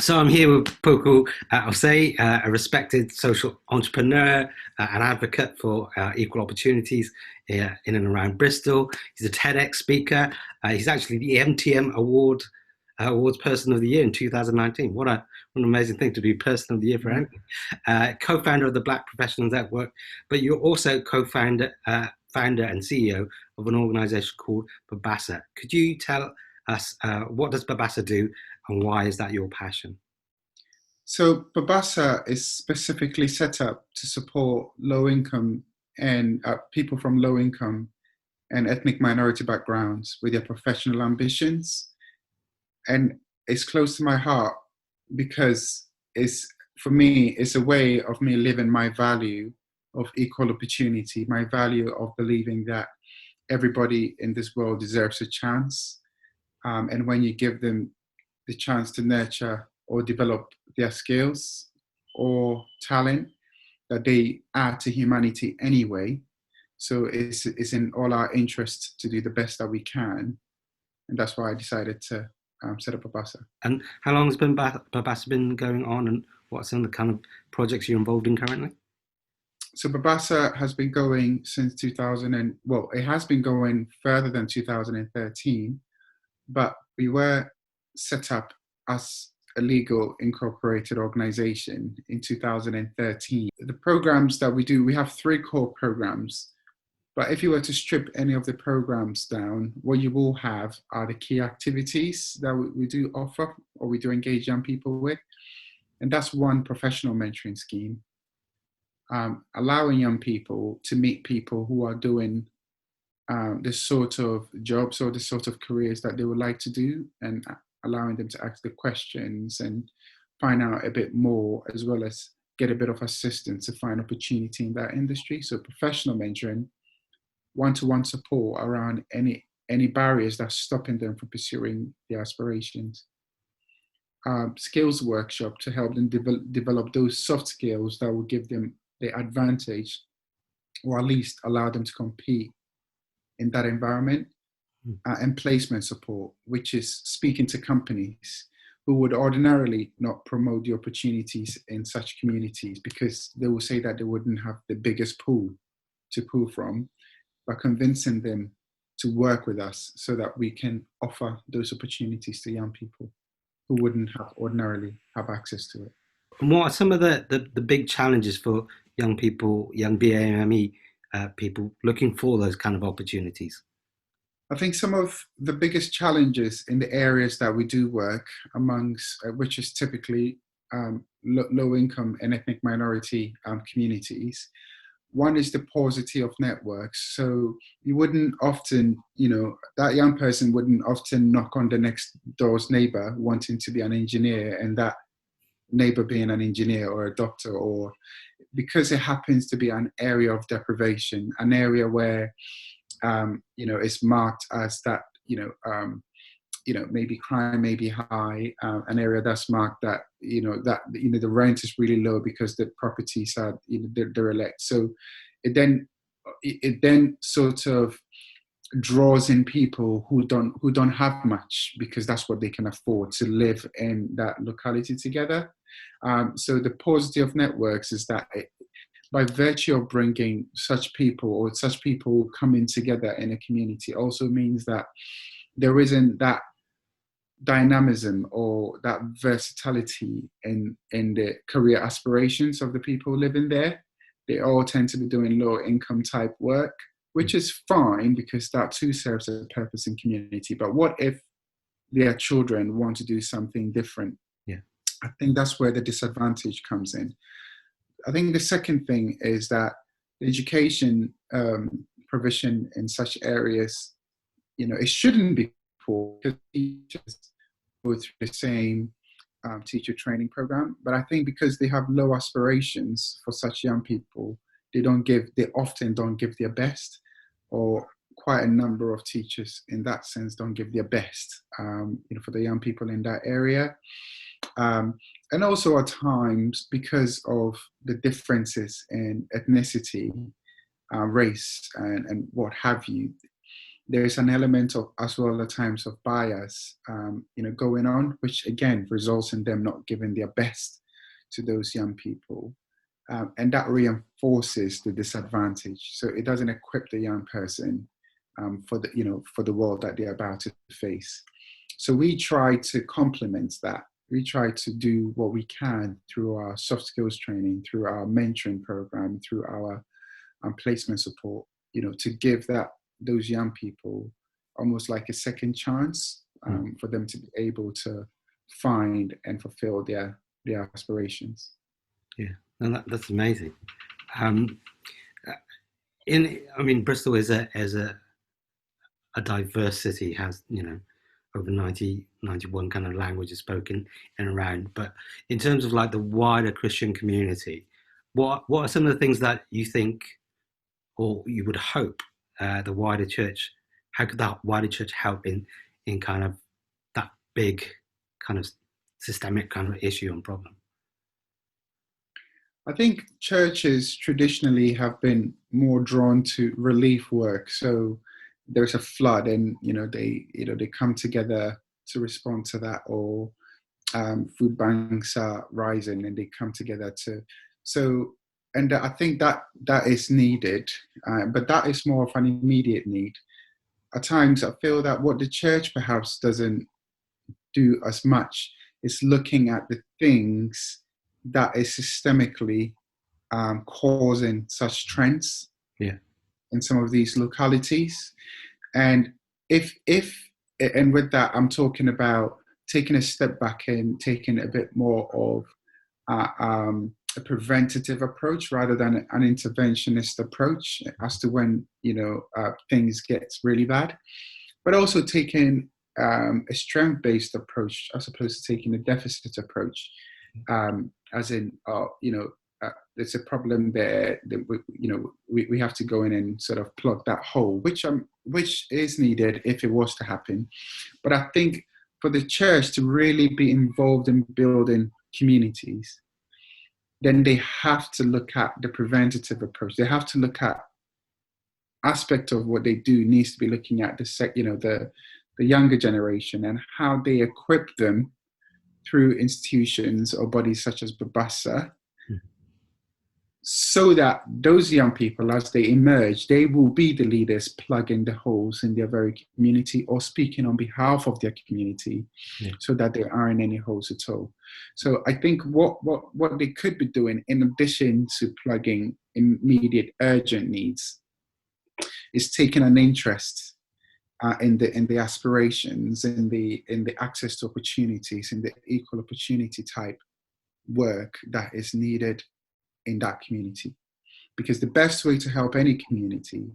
So I'm here with Poku Osei, a respected social entrepreneur, an advocate for equal opportunities in and around Bristol. He's a TEDx speaker. He's actually the MTM Awards Person of the Year in 2019. What an amazing thing to be Person of the Year for anything. Co-founder of the Black Professionals Network, but you're also co-founder, founder and CEO of an organization called Babasa. Could you tell us what does Babasa do and why is that your passion? So Babasa is specifically set up to support low income and people from low income and ethnic minority backgrounds with their professional ambitions. And it's close to my heart because for me, it's a way of me living my value of equal opportunity, my value of believing that everybody in this world deserves a chance. And when you give them the chance to nurture or develop their skills or talent that they add to humanity anyway. So it's in all our interest to do the best that we can. And that's why I decided to set up Babasa. And how long has Babasa been going on, and what are some of the kind of projects you're involved in currently? So Babasa has been going since 2000 well, it has been going further than 2013, but we were set up as a legal incorporated organization in 2013. The programs that we do, we have three core programs. But if you were to strip any of the programs down, what you will have are the key activities that we do offer or we do engage young people with. And that's one professional mentoring scheme, allowing young people to meet people who are doing the sort of jobs or the sort of careers that they would like to do, and allowing them to ask the questions and find out a bit more, as well as get a bit of assistance to find opportunity in that industry. So professional mentoring, one-to-one support around any barriers that's stopping them from pursuing their aspirations. Skills workshop to help them develop those soft skills that will give them the advantage, or at least allow them to compete in that environment. And placement support, which is speaking to companies who would ordinarily not promote the opportunities in such communities because they will say that they wouldn't have the biggest pool to pull from, by convincing them to work with us so that we can offer those opportunities to young people who wouldn't have ordinarily have access to it. And what are some of the big challenges for young people, young BAME people looking for those kind of opportunities? I think some of the biggest challenges in the areas that we do work amongst, which is typically low income and ethnic minority communities, one is the paucity of networks. So you wouldn't often, that young person wouldn't often knock on the next door's neighbor wanting to be an engineer, and that neighbor being an engineer or a doctor, or because it happens to be an area of deprivation, an area where it's marked as that, maybe crime may be high, an area that's marked that, the rent is really low because the properties are, derelict. So it then sort of draws in people who don't have much because that's what they can afford to live in that locality together. So the positive of networks is that by virtue of bringing such people or such people coming together in a community also means that there isn't that dynamism or that versatility in the career aspirations of the people living there. They all tend to be doing low income type work, which is fine because that too serves a purpose in community. But what if their children want to do something different? Yeah, I think that's where the disadvantage comes in. I think the second thing is that the education provision in such areas, it shouldn't be poor because teachers go through the same teacher training program. But I think because they have low aspirations for such young people, they often don't give their best, or quite a number of teachers in that sense don't give their best, for the young people in that area. And also at times, because of the differences in ethnicity, race, and what have you, there's an element of, as well at times, of bias, going on, which again results in them not giving their best to those young people. And that reinforces the disadvantage. So it doesn't equip the young person for the world that they're about to face. So we try to complement that. We try to do what we can through our soft skills training, through our mentoring program, through our placement support, to give those young people almost like a second chance for them to be able to find and fulfill their aspirations. Yeah, no, that's amazing. Bristol is a diverse city, has over 91 kind of languages spoken and around. But in terms of like the wider Christian community, what are some of the things that you think, or you would hope, the wider church? How could that wider church help in kind of that big kind of systemic kind of issue and problem? I think churches traditionally have been more drawn to relief work. So there's a flood, and they come together to respond to that, or food banks are rising, and they come together to. So, and I think that is needed, but that is more of an immediate need. At times, I feel that what the church perhaps doesn't do as much is looking at the things that is systemically causing such trends in some of these localities. And and with that, I'm talking about taking a step back and taking a bit more of a preventative approach rather than an interventionist approach as to when things get really bad, but also taking a strength-based approach as opposed to taking a deficit approach, as in there's a problem there that we have to go in and sort of plug that hole, which is needed if it was to happen. But I think for the church to really be involved in building communities, then they have to look at the preventative approach. They have to look at aspect of what they do needs to be looking at the younger generation and how they equip them through institutions or bodies such as Babasa, so that those young people, as they emerge, they will be the leaders plugging the holes in their very community or speaking on behalf of their community, so that there aren't any holes at all. So I think what they could be doing, in addition to plugging immediate urgent needs, is taking an interest in the aspirations, in the access to opportunities, in the equal opportunity type work that is needed in that community. Because the best way to help any community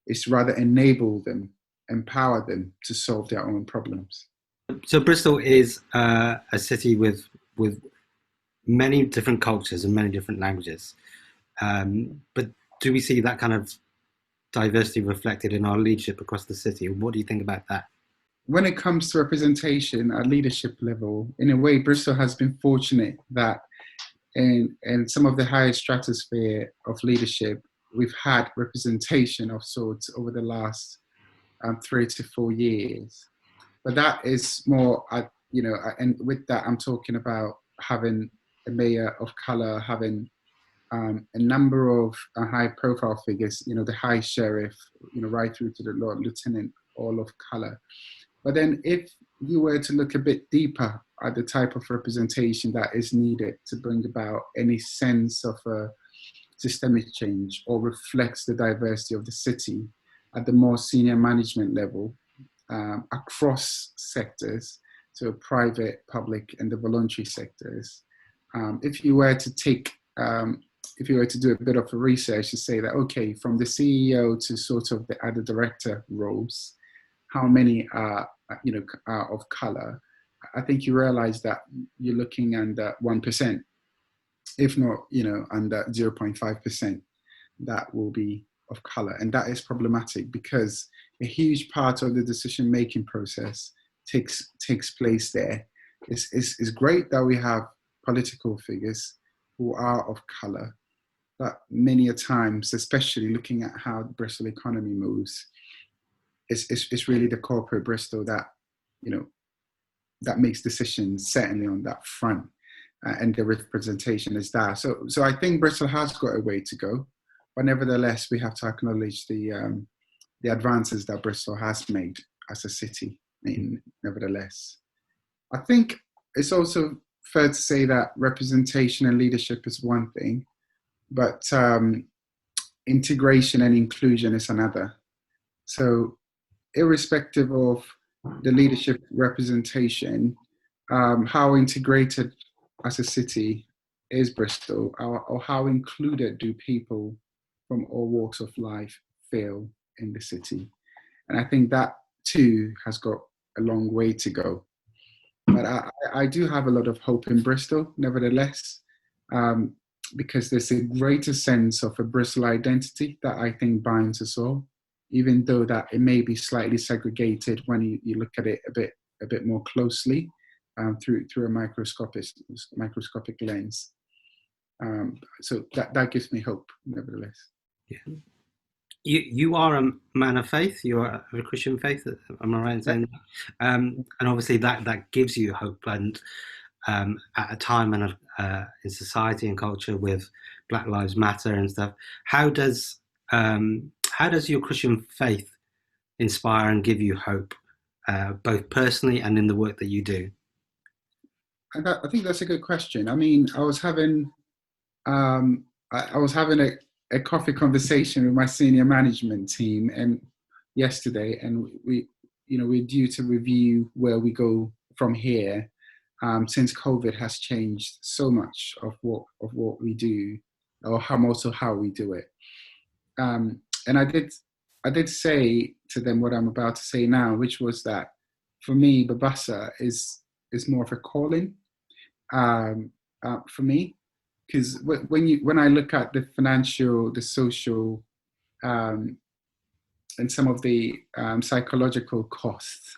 is to rather enable them, empower them to solve their own problems. So Bristol is a city with many different cultures and many different languages. But do we see that kind of diversity reflected in our leadership across the city? What do you think about that? When it comes to representation at leadership level, in a way, Bristol has been fortunate that in some of the highest stratosphere of leadership, we've had representation of sorts over the last 3 to 4 years. But that is more, and with that, I'm talking about having a mayor of color, having a number of high-profile figures, the high sheriff, right through to the Lord Lieutenant, all of color. But then if you were to look a bit deeper at the type of representation that is needed to bring about any sense of a systemic change or reflects the diversity of the city at the more senior management level, across sectors, so private, public, and the voluntary sectors, if you were to do a bit of a research to say that, okay, from the CEO to sort of the other director roles, how many are of color, I think you realize that you're looking under 1%, if not, under 0.5%, that will be of color. And that is problematic because a huge part of the decision-making process takes place there. It's great that we have political figures who are of color, but many a times, especially looking at how the Bristol economy moves, it's really the corporate Bristol that, you know, that makes decisions certainly on that front, and the representation is there. So I think Bristol has got a way to go, but nevertheless we have to acknowledge the advances that Bristol has made as a city. Nevertheless, I think it's also fair to say that representation and leadership is one thing, but integration and inclusion is another. So irrespective of the leadership representation, how integrated as a city is Bristol, or how included do people from all walks of life feel in the city? And I think that too has got a long way to go. But I do have a lot of hope in Bristol, nevertheless, because there's a greater sense of a Bristol identity that I think binds us all, even though that it may be slightly segregated when you look at it a bit more closely, through a microscopic lens. So that gives me hope, nevertheless. Yeah. You are a man of faith. You are of a Christian faith. Am I right in saying that? And obviously that gives you hope. And at a time and in society and culture with Black Lives Matter and stuff, how does your Christian faith inspire and give you hope, both personally and in the work that you do? I think that's a good question. I mean, I was having a coffee conversation with my senior management team and yesterday, and we're due to review where we go from here, since COVID has changed so much of what we do, or how we do it. And I did say to them what I'm about to say now, which was that for me, Babasa is more of a calling, for me, because when I look at the financial, the social, and some of the psychological costs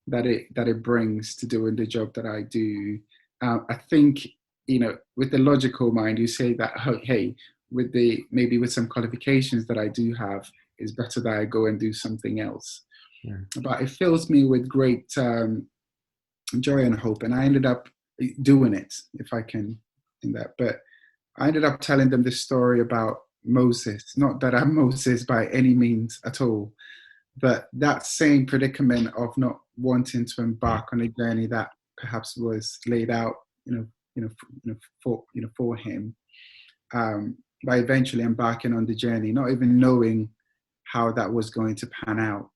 that it brings to doing the job that I do, I think, with the logical mind, you say that, hey, maybe with some qualifications that I do have, it's better that I go and do something else. Yeah. But it fills me with great joy and hope, and I ended up doing it, if I can, in that. But I ended up telling them this story about Moses. Not that I'm Moses by any means at all, but that same predicament of not wanting to embark on a journey that perhaps was laid out, for him, by eventually embarking on the journey, not even knowing how that was going to pan out,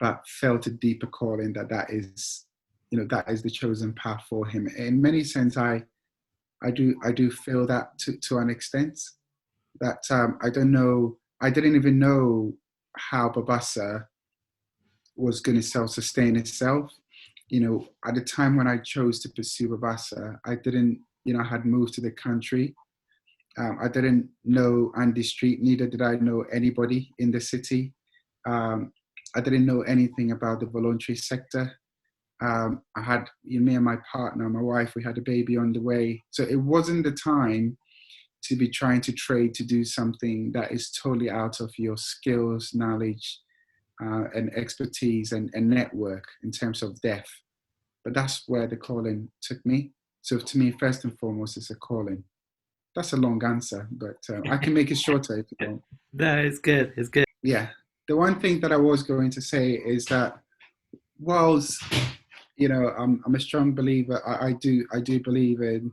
but felt a deeper calling that is the chosen path for him. In many sense, I do feel that to an extent, that I didn't even know how Babasa was going to self-sustain itself. At the time when I chose to pursue Babasa, I didn't, I had moved to the country. I didn't know Andy Street, neither did I know anybody in the city. I didn't know anything about the voluntary sector. I had me and my partner, my wife, we had a baby on the way. So it wasn't the time to be trying to trade to do something that is totally out of your skills, knowledge, and expertise and network in terms of depth. But that's where the calling took me. So to me, first and foremost, it's a calling. That's a long answer, but I can make it shorter if you want. No, it's good. It's good. Yeah. The one thing that I was going to say is that whilst, I'm a strong believer, I do believe in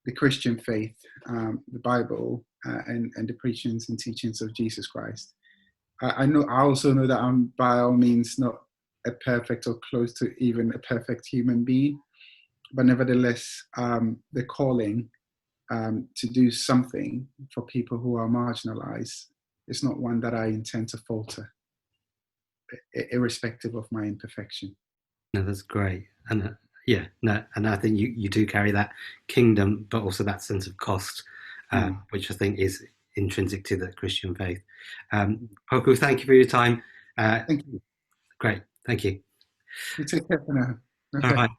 the Christian faith, the Bible, and the preachings and teachings of Jesus Christ. I also know that I'm by all means not a perfect or close to even a perfect human being, but nevertheless, the calling to do something for people who are marginalized is not one that I intend to falter, irrespective of my imperfection. No, that's great. And and I think you do carry that kingdom, but also that sense of cost, which I think is intrinsic to the Christian faith. Poku, thank you for your time. Thank you. Great. Thank you. You take care for now. Okay. All right.